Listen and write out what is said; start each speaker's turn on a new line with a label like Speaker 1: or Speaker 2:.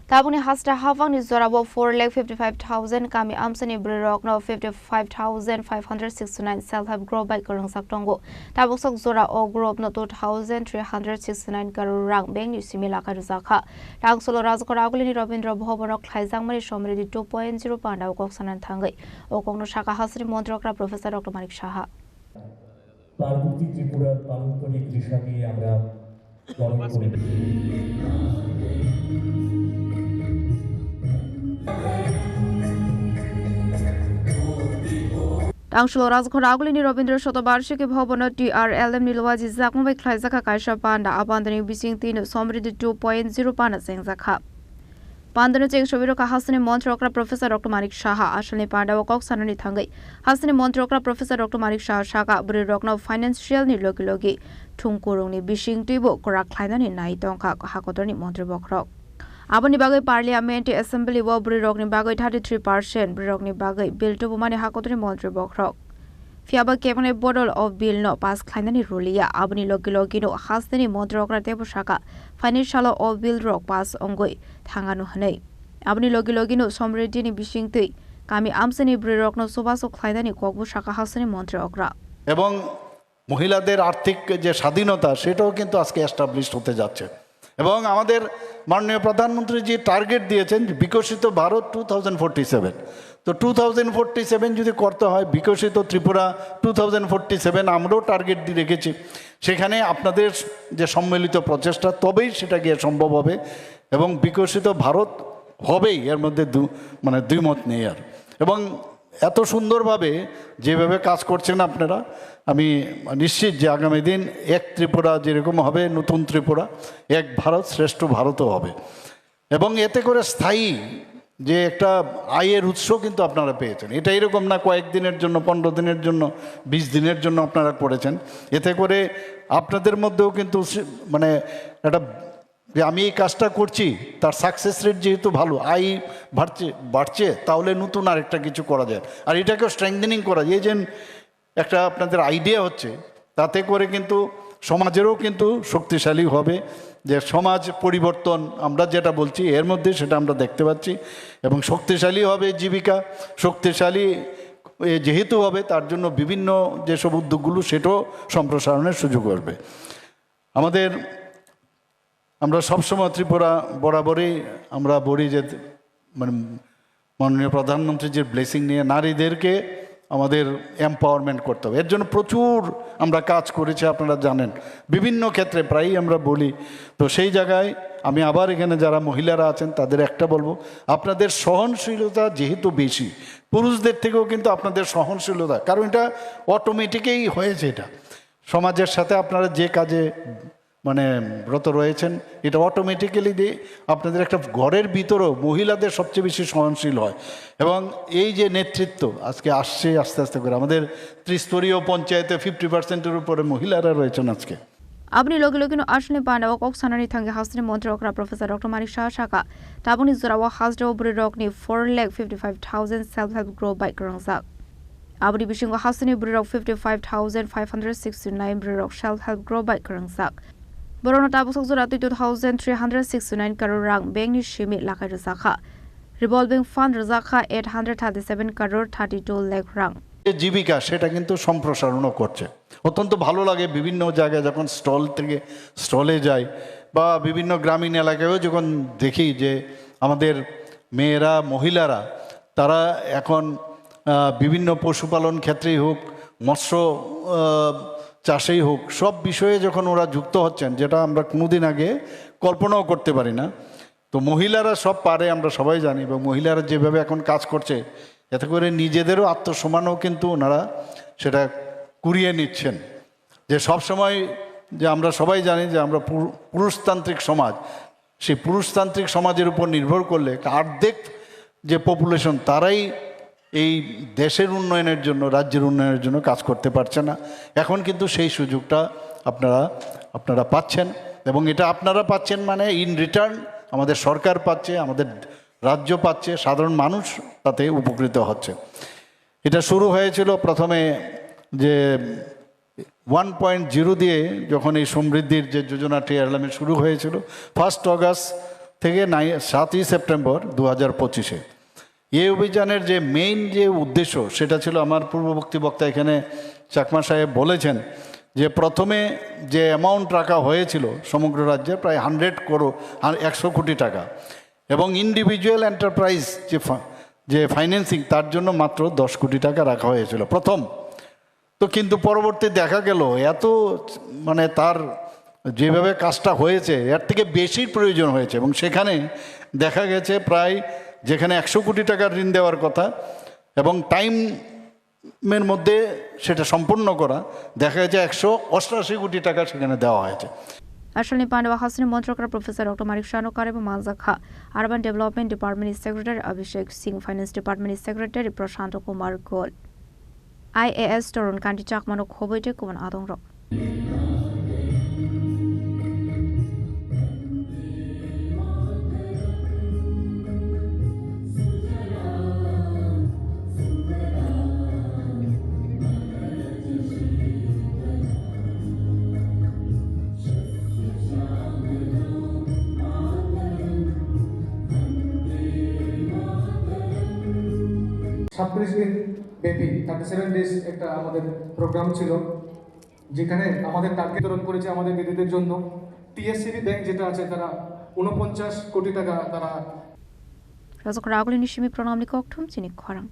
Speaker 1: Tabuni hasta havang ni zorabo 4,55,000 kami amsani brirok no 55,569 self-help group by karang saktongo. Tabuksak zora o group no 2,369 karurang beng ni simila karuzaka. Rang solo razkoraguli ni Robindra Bhoborok Klaizang mari shomri di 2.0 panda okok sanan thangai. Okok no shaka hasri montrokra Professor Dr. Manik Shaha.
Speaker 2: Parvati ত্রিপুরার পারম্পরিক রেশা নিয়ে আমরা গর্ব করি।
Speaker 1: Tangshlo razkoraguli ni Robindra Shotobarshiki Bhobono TRLM Nilwaji Zakmbai Klaizaka Kaisha Panda Abandani Bising Tino Somri di 2.0 panda Sengzaka. Pandana Cheng Shoviroka Hasani Montrokra Professor Dr. Manik Shaha Ashani Panda Wakok Sanani Thangai Hasani Montrokra Professor Dr. Manik Shaha Shaka Brirokno Financial ni Logi Tungkurung ni Bishing Tibo Korak Klaina ni Naitongka Hakotorni Montrebokrok Abani Bagai Parliament Assembly wo Brirok ni Bagai 33% Brirok ni Bagai Bill to Bumani Hakotorni Montrebokrok Fiaba Cabinet Bodol of Bill no Pass Klaina ni Rulia Abani Logi no Hasani Montrokra Tebo Shaka Financial of Bill Rock Pass Ongoi Thangano Hanei Abani Logi no Somredi ni Bishing Tui Kami Amsani Brirok no Sobaso Klaina ni Kokbu Shaka Hasani Montrokra
Speaker 3: এবং মহিলাদের আর্থিক যে স্বাধীনতা সেটাও কিন্তু আজকে established হতে যাচ্ছে এবং আমাদের মাননীয় প্রধানমন্ত্রী যে টার্গেট দিয়েছেন বিকশিত ভারত 2047 তো 2047 যদি করতে হয় বিকশিত ত্রিপুরা 2047 আমরাও টার্গেট দিয়ে রেখেছি সেখানে আপনাদের যে সম্মিলিত প্রচেষ্টা তবেই সেটা গিয়ে সম্ভব হবে এবং বিকশিত ভারত হবেই এর মধ্যে দুই মত নেই আর এবং এত সুন্দরভাবে যেভাবে কাজ করছেন আপনারা আমি নিশ্চিত যে আগামী দিন এক ত্রিপুরা যেরকম হবে নতুন ত্রিপুরা এক ভারত শ্রেষ্ঠ ভারতও হবে এবং এতে করে স্থায়ী যে একটা আয়ের উৎস কিন্তু আপনারা পেয়েছেন এটা এরকম না কয়েকদিনের জন্য 15 দিনের জন্য 20 দিনের জন্য আপনারা করেছেন এতে করে আপনাদের মধ্যেও কিন্তু মানে একটা যে আমি এই কাজটা করছি তার সাকসেস রেট যেহেতু ভালো আয় বাড়ছে তাহলে নতুন আরেকটা কিছু করা যায় আর এটাকে স্ট্রেংথেনিং করা যায় যে একটা আপনাদের আইডিয়া হচ্ছে তাতে করে কিন্তু সমাজেরও কিন্তু শক্তিশালী হবে যে সমাজ পরিবর্তন আমরা যেটা বলছি এর মধ্যে সেটা আমরা দেখতে পাচ্ছি এবং শক্তিশালী হবে জীবিকা শক্তিশালী যেহেতু হবে তার জন্য বিভিন্ন যেসব উদ্যোগগুলো সেটাও সম্প্রসারণের সুযোগ আসবে আমরা সবসময় ত্রিপুরা বরাবরই আমরা বলি যে মানে মাননীয় প্রধানমন্ত্রীর যে ব্লেসিং নিয়ে নারীদেরকে আমাদের এম্পাওয়ারমেন্ট করতে হবে এর জন্য প্রচুর আমরা কাজ করেছি আপনারা জানেন বিভিন্ন ক্ষেত্রে প্রায়ই আমরা বলি তো সেই জায়গায় আমি আবার এখানে যারা মহিলারা আছেন তাদের একটা বলবো আপনাদের সহনশীলতা যেহেতু বেশি পুরুষদের থেকেও কিন্তু আপনাদের সহনশীলতা কারণ এটা অটোমেটিকই হয়েছে এটা সমাজের সাথে আপনারা যে কাজে মানে ব্রত রয়েছেন এটা অটোমেটিক্যালি দিয়ে আপনাদের একটা ঘরের ভিতরেও মহিলাদের সবচেয়ে বেশি সহনশীল হয় এবং এই যে নেতৃত্ব আজকে আসছে আস্তে আস্তে করে আমাদের ত্রিস্তরীয় পঞ্চায়েতে 50%-এর উপরে মহিলারা রয়েছেন আজকে
Speaker 1: Abni logi no ashne panda okok sanani thangi hasni montrokra Professor Dr. Manik Shaha Shaka Tabuni zorawa hasdo brirok ni 4,55,000 self-help group by karangsak Abni bishingo hasni brirok 55,569 brirok self-help group by karangsak Borono tabusok zora 2,369 crore rang bank ni shimi lakai razaka revolving fund razaka 837 crore 32 lakh rang
Speaker 3: জীবিকা সেটা কিন্তু সম্প্রসারণও করছে অত্যন্ত ভালো লাগে বিভিন্ন জায়গায় যখন স্টল থেকে স্টলে যাই বা বিভিন্ন গ্রামীণ এলাকায়ও যখন দেখি যে আমাদের মেয়েরা মহিলারা তারা এখন বিভিন্ন পশুপালন ক্ষেত্রেই হোক মৎস্য চাষেই হোক সব বিষয়ে যখন ওরা যুক্ত হচ্ছেন যেটা আমরা কোনোদিন আগে কল্পনাও করতে পারি না তো মহিলারা সব পারে আমরা সবাই জানি এবং মহিলারা যেভাবে এখন কাজ করছে এতে করে নিজেদেরও আত্মসম্মানও কিন্তু ওনারা সেটা কুড়িয়ে নিচ্ছেন যে সব সময় যে আমরা সবাই জানি যে আমরা পুরুষতান্ত্রিক সমাজ সেই পুরুষতান্ত্রিক সমাজের উপর নির্ভর করলে অর্ধেক যে পপুলেশন তারাই এই দেশের উন্নয়নের জন্য রাজ্যের উন্নয়নের জন্য কাজ করতে পারছে না এখন কিন্তু সেই সুযোগটা আপনারা পাচ্ছেন এবং এটা আপনারা পাচ্ছেন মানে ইন রিটার্ন আমাদের সরকার পাচ্ছে আমাদের রাজ্য পাচ্ছে সাধারণ মানুষ তাতে উপকৃত হচ্ছে এটা শুরু হয়েছিল প্রথমে যে 1.0 দিয়ে যখন এই সমৃদ্ধির যে যোজনাটি এলামে শুরু হয়েছিল 1 আগস্ট থেকে 7ই সেপ্টেম্বর 2025-এ। এই অভিযানের যে মেইন যে উদ্দেশ্য সেটা ছিল, আমার পূর্ববর্তী বক্তা এখানে চাকমা সাহেব বলেছেন যে প্রথমে যে অ্যামাউন্ট রাখা হয়েছিল সমগ্র রাজ্যে প্রায় 100 কোটি টাকা, এবং ইন্ডিভিজুয়াল এন্টারপ্রাইজ যে ফাইন্যান্সিং তার জন্য মাত্র 10 কোটি টাকা রাখা হয়েছিল প্রথম। তো কিন্তু পরবর্তী দেখা গেল এত মানে তার যেভাবে কাজটা হয়েছে এর থেকে বেশি প্রয়োজন হয়েছে, এবং সেখানে দেখা গেছে প্রায় যেখানে 100 কোটি টাকার ঋণ দেওয়ার কথা এবং টাইমের মধ্যে সেটা সম্পূর্ণ করা, দেখা গেছে 188 কোটি টাকা সেখানে দেওয়া হয়েছে।
Speaker 1: Ashalni Pandwa Hasani Montrakar Professor Dr. Marik Shanokar এবং Manzakha, Urban Development Department Secretary Abhishek Singh, Finance Department Secretary Prashant Kumar Gol, IAS Torun Kanti Chakmano Khoboite Kuman Adong Rock.
Speaker 4: ছাব্বিশ দিন ব্যাপী 37 ডেজ একটা আমাদের প্রোগ্রাম ছিল, যেখানে আমাদের target বিতরণ করেছে আমাদের দিদিদের জন্য। টিএসসিবি ব্যাংক যেটা আছে তারা 49 কোটি টাকা তারা
Speaker 1: Razok Ragulini Shimi Pronamni Koktum Chinik Khorang.